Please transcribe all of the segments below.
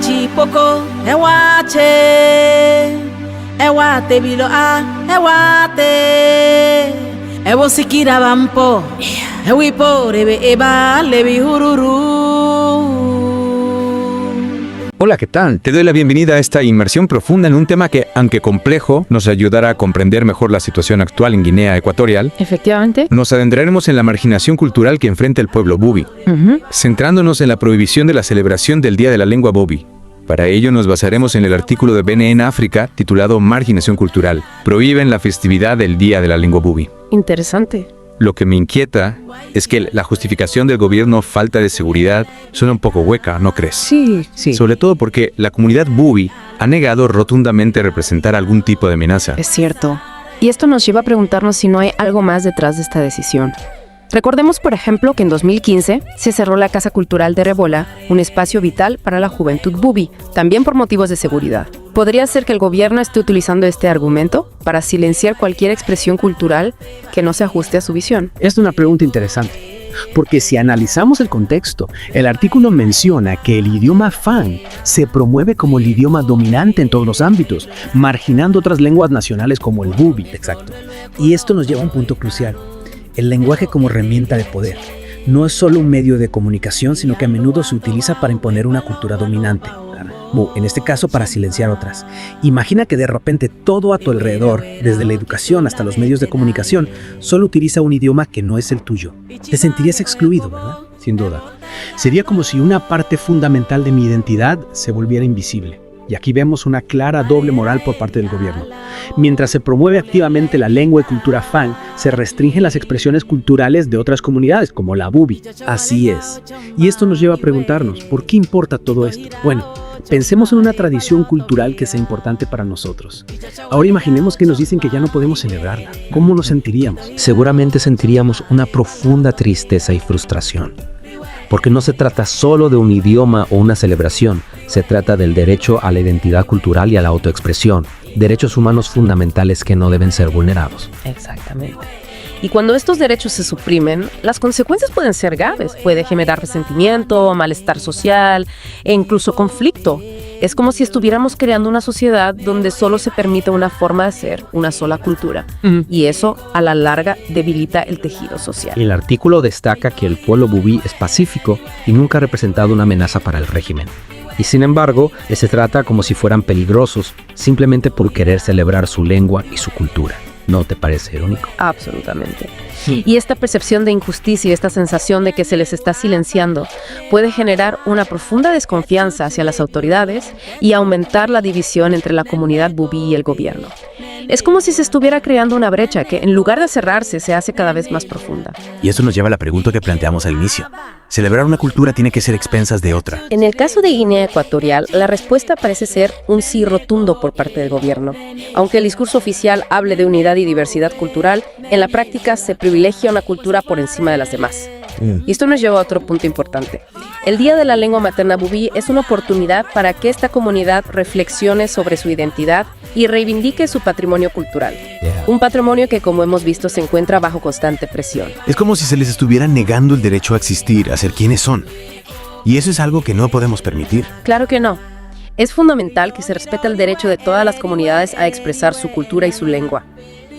chipoko, ewache, ewate bilo a, ewate, ewo sikira bampo, ewipo rebe eba lebi hururu. Hola, ¿qué tal? Te doy la bienvenida a esta inmersión profunda en un tema que, aunque complejo, nos ayudará a comprender mejor la situación actual en Guinea Ecuatorial. Efectivamente. Nos adentraremos en la marginación cultural que enfrenta el pueblo bubi, centrándonos en la prohibición de la celebración del Día de la Lengua Bubi. Para ello nos basaremos en el artículo de BNN África titulado Marginación Cultural. Prohíben la festividad del Día de la Lengua Bubi. Interesante. Lo que me inquieta es que la justificación del gobierno falta de seguridad suena un poco hueca, ¿no crees? Sí. Sobre todo porque la comunidad bubi ha negado rotundamente representar algún tipo de amenaza. Es cierto. Y esto nos lleva a preguntarnos si no hay algo más detrás de esta decisión. Recordemos, por ejemplo, que en 2015 se cerró la Casa Cultural de Rebola, un espacio vital para la juventud bubi, también por motivos de seguridad. ¿Podría ser que el gobierno esté utilizando este argumento para silenciar cualquier expresión cultural que no se ajuste a su visión? Es una pregunta interesante, porque si analizamos el contexto, el artículo menciona que el idioma Fang se promueve como el idioma dominante en todos los ámbitos, marginando otras lenguas nacionales como el bubi. Exacto. Y esto nos lleva a un punto crucial. El lenguaje como herramienta de poder. No es solo un medio de comunicación, sino que a menudo se utiliza para imponer una cultura dominante. En este caso, para silenciar otras. Imagina que de repente todo a tu alrededor, desde la educación hasta los medios de comunicación, solo utiliza un idioma que no es el tuyo. Te sentirías excluido, ¿verdad? Sin duda. Sería como si una parte fundamental de mi identidad se volviera invisible. Y aquí vemos una clara doble moral por parte del gobierno. Mientras se promueve activamente la lengua y cultura Fang, se restringen las expresiones culturales de otras comunidades, como la bubi. Así es. Y esto nos lleva a preguntarnos, ¿por qué importa todo esto? Bueno, pensemos en una tradición cultural que sea importante para nosotros. Ahora imaginemos que nos dicen que ya no podemos celebrarla. ¿Cómo nos sentiríamos? Seguramente sentiríamos una profunda tristeza y frustración. Porque no se trata solo de un idioma o una celebración, se trata del derecho a la identidad cultural y a la autoexpresión, derechos humanos fundamentales que no deben ser vulnerados. Exactamente. Y cuando estos derechos se suprimen, las consecuencias pueden ser graves. Puede generar resentimiento, malestar social e incluso conflicto. Es como si estuviéramos creando una sociedad donde solo se permite una forma de ser, una sola cultura. Y eso, a la larga, debilita el tejido social. El artículo destaca que el pueblo bubi es pacífico y nunca ha representado una amenaza para el régimen. Y sin embargo, se trata como si fueran peligrosos, simplemente por querer celebrar su lengua y su cultura. ¿No te parece irónico? Absolutamente. Y esta percepción de injusticia y esta sensación de que se les está silenciando puede generar una profunda desconfianza hacia las autoridades y aumentar la división entre la comunidad bubi y el gobierno. Es como si se estuviera creando una brecha que, en lugar de cerrarse, se hace cada vez más profunda. Y esto nos lleva a la pregunta que planteamos al inicio. ¿Celebrar una cultura tiene que ser a expensas de otra? En el caso de Guinea Ecuatorial, la respuesta parece ser un sí rotundo por parte del gobierno. Aunque el discurso oficial hable de unidad y diversidad cultural, en la práctica se privilegia una cultura por encima de las demás. Y esto nos lleva a otro punto importante. El Día de la Lengua Materna Bubi es una oportunidad para que esta comunidad reflexione sobre su identidad y reivindique su patrimonio cultural. Un patrimonio que, como hemos visto, se encuentra bajo constante presión. Es como si se les estuviera negando el derecho a existir, a ser quienes son. Y eso es algo que no podemos permitir. Claro que no. Es fundamental que se respete el derecho de todas las comunidades a expresar su cultura y su lengua.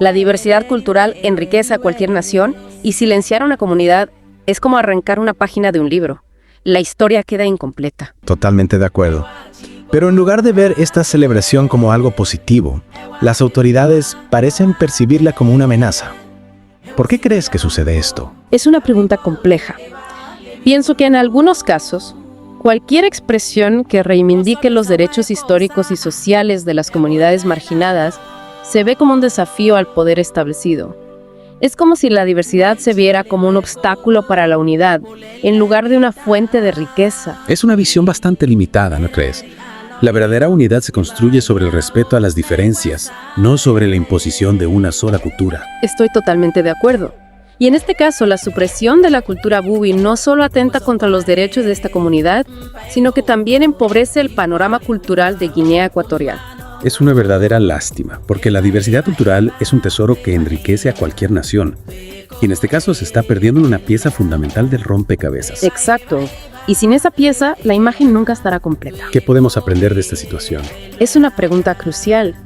La diversidad cultural enriquece a cualquier nación y silenciar a una comunidad es como arrancar una página de un libro. La historia queda incompleta. Totalmente de acuerdo. Pero en lugar de ver esta celebración como algo positivo, las autoridades parecen percibirla como una amenaza. ¿Por qué crees que sucede esto? Es una pregunta compleja. Pienso que en algunos casos, cualquier expresión que reivindique los derechos históricos y sociales de las comunidades marginadas se ve como un desafío al poder establecido. Es como si la diversidad se viera como un obstáculo para la unidad, en lugar de una fuente de riqueza. Es una visión bastante limitada, ¿no crees? La verdadera unidad se construye sobre el respeto a las diferencias, no sobre la imposición de una sola cultura. Estoy totalmente de acuerdo. Y en este caso, la supresión de la cultura bubi no solo atenta contra los derechos de esta comunidad, sino que también empobrece el panorama cultural de Guinea Ecuatorial. Es una verdadera lástima, porque la diversidad cultural es un tesoro que enriquece a cualquier nación. Y en este caso se está perdiendo una pieza fundamental del rompecabezas. Exacto. Y sin esa pieza, la imagen nunca estará completa. ¿Qué podemos aprender de esta situación? Es una pregunta crucial.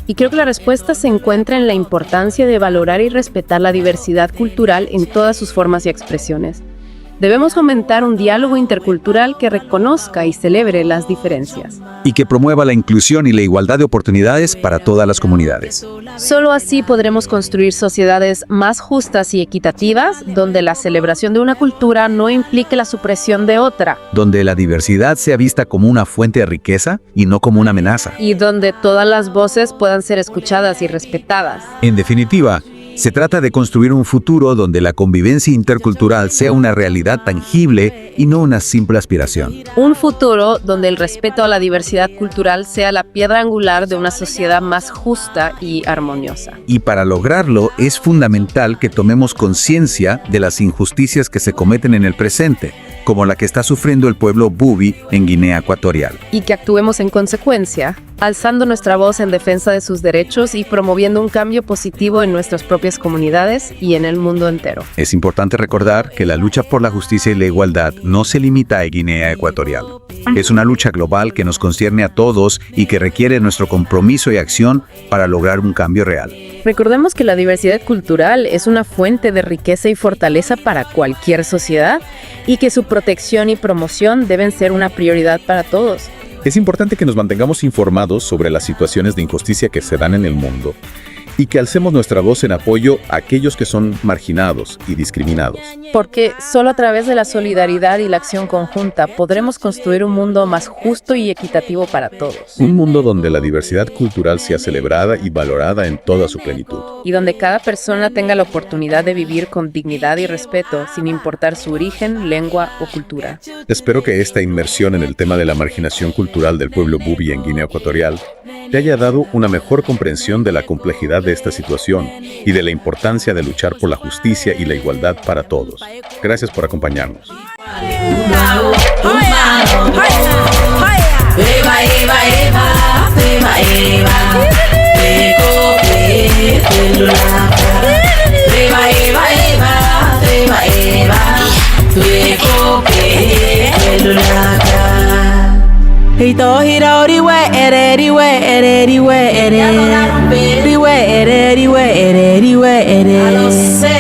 Y creo que la respuesta se encuentra en la importancia de valorar y respetar la diversidad cultural en todas sus formas y expresiones. Debemos fomentar un diálogo intercultural que reconozca y celebre las diferencias. Y que promueva la inclusión y la igualdad de oportunidades para todas las comunidades. Solo así podremos construir sociedades más justas y equitativas, donde la celebración de una cultura no implique la supresión de otra, Donde la diversidad sea vista como una fuente de riqueza y no como una amenaza. y donde todas las voces puedan ser escuchadas y respetadas. En definitiva, se trata de construir un futuro donde la convivencia intercultural sea una realidad tangible y no una simple aspiración. Un futuro donde el respeto a la diversidad cultural sea la piedra angular de una sociedad más justa y armoniosa. Y para lograrlo es fundamental que tomemos conciencia de las injusticias que se cometen en el presente, como la que está sufriendo el pueblo Bubi en Guinea Ecuatorial. Y que actuemos en consecuencia, alzando nuestra voz en defensa de sus derechos y promoviendo un cambio positivo en nuestras propias comunidades y en el mundo entero. Es importante recordar que la lucha por la justicia y la igualdad no se limita a Guinea Ecuatorial. Es una lucha global que nos concierne a todos y que requiere nuestro compromiso y acción para lograr un cambio real. Recordemos que la diversidad cultural es una fuente de riqueza y fortaleza para cualquier sociedad y que su protección y promoción deben ser una prioridad para todos. Es importante que nos mantengamos informados sobre las situaciones de injusticia que se dan en el mundo y que alcemos nuestra voz en apoyo a aquellos que son marginados y discriminados. Porque solo a través de la solidaridad y la acción conjunta podremos construir un mundo más justo y equitativo para todos. Un mundo donde la diversidad cultural sea celebrada y valorada en toda su plenitud. Y donde cada persona tenga la oportunidad de vivir con dignidad y respeto, sin importar su origen, lengua o cultura. Espero que esta inmersión en el tema de la marginación cultural del pueblo Bubi en Guinea Ecuatorial te haya dado una mejor comprensión de la complejidad de esta situación y de la importancia de luchar por la justicia y la igualdad para todos. Gracias por acompañarnos. Hito hira oriwe ereriwe ereriwe ereriwe ereriwe ereriwe ereriwe.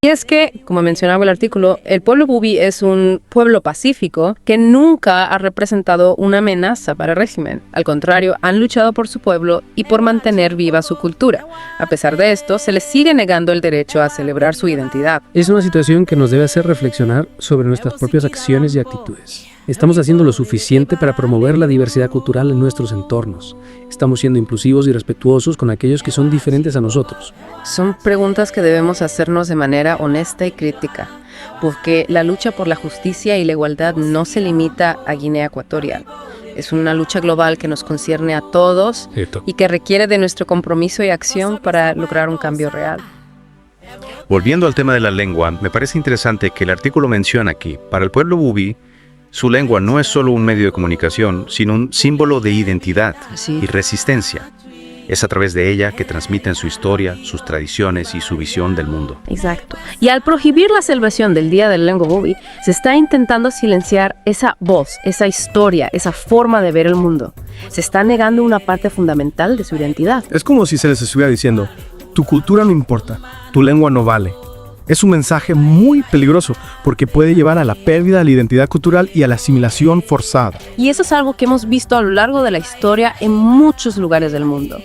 Y es que, como mencionaba el artículo, el pueblo Bubi es un pueblo pacífico que nunca ha representado una amenaza para el régimen. Al contrario, han luchado por su pueblo y por mantener viva su cultura. A pesar de esto, se les sigue negando el derecho a celebrar su identidad. Es una situación que nos debe hacer reflexionar sobre nuestras propias acciones y actitudes. ¿Estamos haciendo lo suficiente para promover la diversidad cultural en nuestros entornos? ¿Estamos siendo inclusivos y respetuosos con aquellos que son diferentes a nosotros? Son preguntas que debemos hacernos de manera honesta y crítica, porque la lucha por la justicia y la igualdad no se limita a Guinea Ecuatorial. Es una lucha global que nos concierne a todos y que requiere de nuestro compromiso y acción para lograr un cambio real. Volviendo al tema de la lengua, me parece interesante que el artículo menciona que, para el pueblo Bubi, su lengua no es solo un medio de comunicación, sino un símbolo de identidad y resistencia. Es a través de ella que transmiten su historia, sus tradiciones y su visión del mundo. Exacto. Y al prohibir la celebración del Día de la Lengua Bubi, se está intentando silenciar esa voz, esa historia, esa forma de ver el mundo. Se está negando una parte fundamental de su identidad. Es como si se les estuviera diciendo, tu cultura no importa, tu lengua no vale. Es un mensaje muy peligroso porque puede llevar a la pérdida de la identidad cultural y a la asimilación forzada. Y eso es algo que hemos visto a lo largo de la historia en muchos lugares del mundo.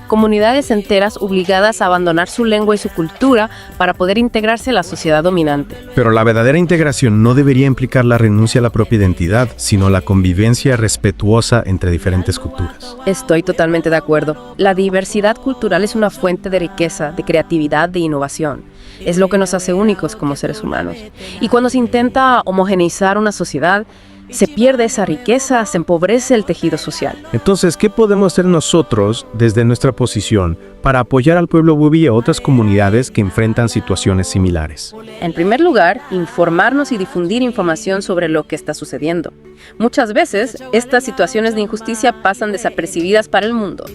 Comunidades enteras obligadas a abandonar su lengua y su cultura para poder integrarse a la sociedad dominante. Pero la verdadera integración no debería implicar la renuncia a la propia identidad, sino la convivencia respetuosa entre diferentes culturas. Estoy totalmente de acuerdo. La diversidad cultural es una fuente de riqueza, de creatividad, de innovación. Es lo que nos hace únicos como seres humanos. Y cuando se intenta homogeneizar una sociedad, se pierde esa riqueza, se empobrece el tejido social. Entonces, ¿qué podemos hacer nosotros desde nuestra posición para apoyar al pueblo Bubi y a otras comunidades que enfrentan situaciones similares? En primer lugar, informarnos y difundir información sobre lo que está sucediendo. Muchas veces, estas situaciones de injusticia pasan desapercibidas para el mundo.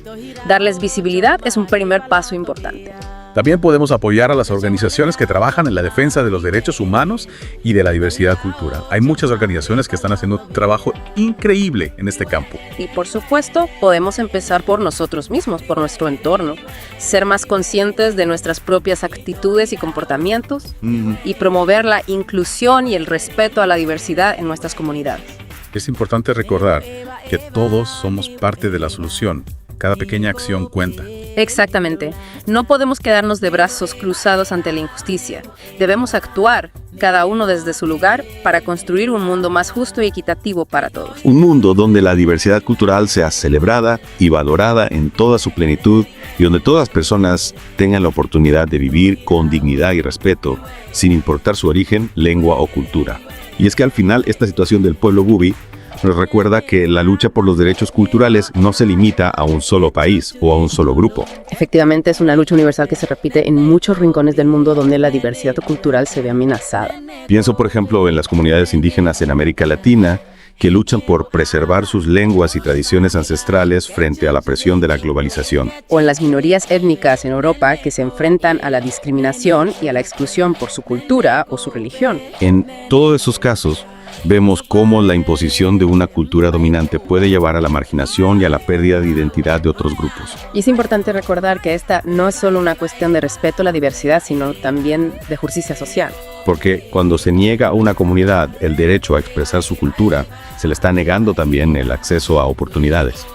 Darles visibilidad es un primer paso importante. También podemos apoyar a las organizaciones que trabajan en la defensa de los derechos humanos y de la diversidad cultural. Hay muchas organizaciones que están haciendo un trabajo increíble en este campo. Y por supuesto, podemos empezar por nosotros mismos, por nuestro entorno, ser más conscientes de nuestras propias actitudes y comportamientos y promover la inclusión y el respeto a la diversidad en nuestras comunidades. Es importante recordar que todos somos parte de la solución. Cada pequeña acción cuenta. Exactamente. No podemos quedarnos de brazos cruzados ante la injusticia. Debemos actuar, cada uno desde su lugar, para construir un mundo más justo y equitativo para todos. Un mundo donde la diversidad cultural sea celebrada y valorada en toda su plenitud y donde todas las personas tengan la oportunidad de vivir con dignidad y respeto, sin importar su origen, lengua o cultura. Y es que al final esta situación del pueblo bubi nos recuerda que la lucha por los derechos culturales no se limita a un solo país o a un solo grupo. Efectivamente, es una lucha universal que se repite en muchos rincones del mundo donde la diversidad cultural se ve amenazada. Pienso, por ejemplo, en las comunidades indígenas en América Latina, que luchan por preservar sus lenguas y tradiciones ancestrales frente a la presión de la globalización. O en las minorías étnicas en Europa que se enfrentan a la discriminación y a la exclusión por su cultura o su religión. En todos esos casos, vemos cómo la imposición de una cultura dominante puede llevar a la marginación y a la pérdida de identidad de otros grupos. Y es importante recordar que esta no es solo una cuestión de respeto a la diversidad, sino también de justicia social. Porque cuando se niega a una comunidad el derecho a expresar su cultura, se le está negando también el acceso a oportunidades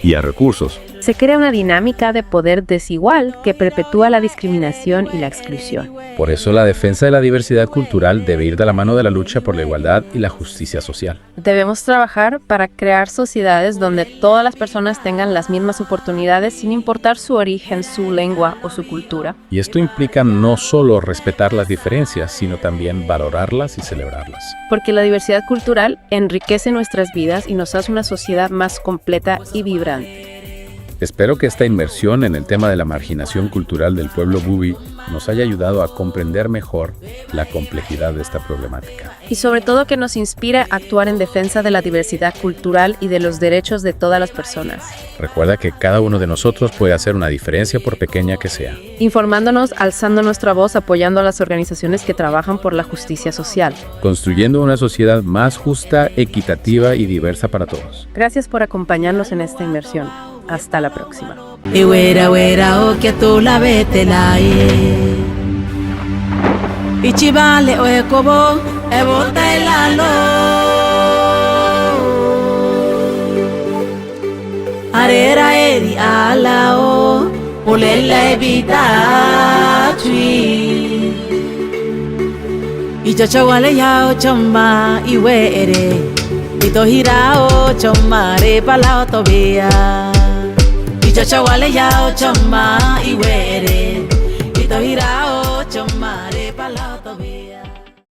y a recursos. Se crea una dinámica de poder desigual que perpetúa la discriminación y la exclusión. Por eso la defensa de la diversidad cultural debe ir de la mano de la lucha por la igualdad y la justicia social. Debemos trabajar para crear sociedades donde todas las personas tengan las mismas oportunidades sin importar su origen, su lengua o su cultura. Y esto implica no solo respetar las diferencias, sino también valorarlas y celebrarlas. Porque la diversidad cultural enriquece nuestras vidas y nos hace una sociedad más completa y vibrante. Espero que esta inmersión en el tema de la marginación cultural del pueblo bubi nos haya ayudado a comprender mejor la complejidad de esta problemática. Y sobre todo que nos inspire a actuar en defensa de la diversidad cultural y de los derechos de todas las personas. Recuerda que cada uno de nosotros puede hacer una diferencia por pequeña que sea. Informándonos, alzando nuestra voz, apoyando a las organizaciones que trabajan por la justicia social. Construyendo una sociedad más justa, equitativa y diversa para todos. Gracias por acompañarnos en esta inmersión. Hasta la próxima. Ichibale o ekobo ebota elalo arera eri alao olela ebita tui ichacha wale yao chamba iwe ere itohirao chamba re palao tobia ichacha wale yao chamba iwe